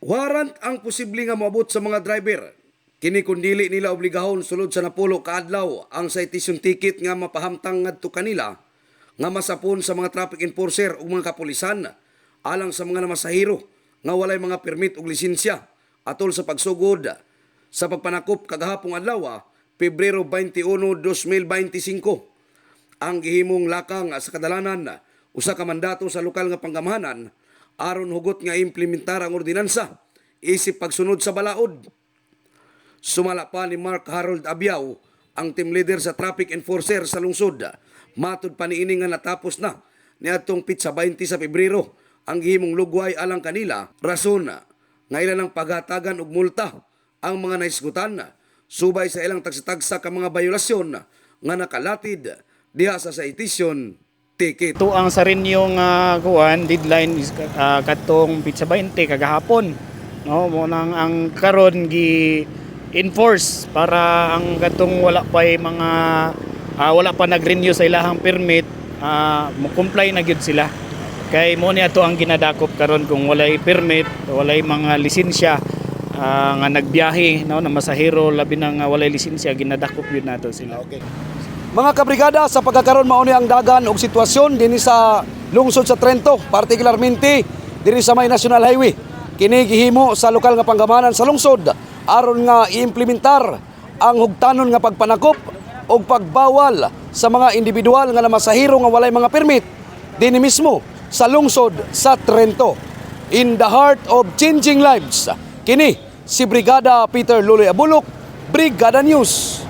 Warrant ang posible nga moabot sa mga driver. Kini kun dili nila obligahon sulod sa napulo ka adlaw ang citation ticket nga mapahamtang ngadto kanila nga masapon sa mga traffic enforcer ug mga kapulisan alang sa mga namasahiro nga walay mga permit ug lisensya atol sa pagsugod sa pagpanakop kagahapong adlaw, Pebrero 21, 2025. Ang gihimong lakang sa kadalanan usa ka mandato sa lokal nga panggamahanan aron hugot nga implementar ang ordinansa isip pagsunod sa balaod. Sumala pa ni Mark Harold Abiao, ang team leader sa traffic enforcer sa lungsod. Matud pa niini nga natapos na niadtong pitsa 20 sa Pebrero ang gihimong lugway alang kanila, rason nga ilan ang paghatagan og multa ang mga naisgutan subay sa ilang tagsa-tagsa ka mga bayolasyon nga nakalatid diha sa citation ticket. Ito ang sa rin yung deadline is katong pitsa 20 kagahapon. No, mo nang ang karon gi enforce para ang katong wala pa nag-renew sa ilahang permit mo comply na gyud sila. Kay mo ni ato ang ginadakop karon kung walay permit, walay mga lisensya nga nagbiyahe no na masahero labi na nga walay lisensya ginadakop gyud nato sila. Okay. Mga kabrigada, sa pagkakaroon mauni ang dagan og sitwasyon dinhi sa lungsod sa Trento, partikularmente dinhi sa may National Highway. Kini gihimo sa lokal nga panggamahanan sa lungsod aron nga iimplementar ang hugtanon nga pagpanakop o pagbawal sa mga individual nga namasahiro nga walay mga permit dinhi mismo sa lungsod sa Trento. In the heart of changing lives, kini si Brigada Peter Luloy Abulok, Brigada News.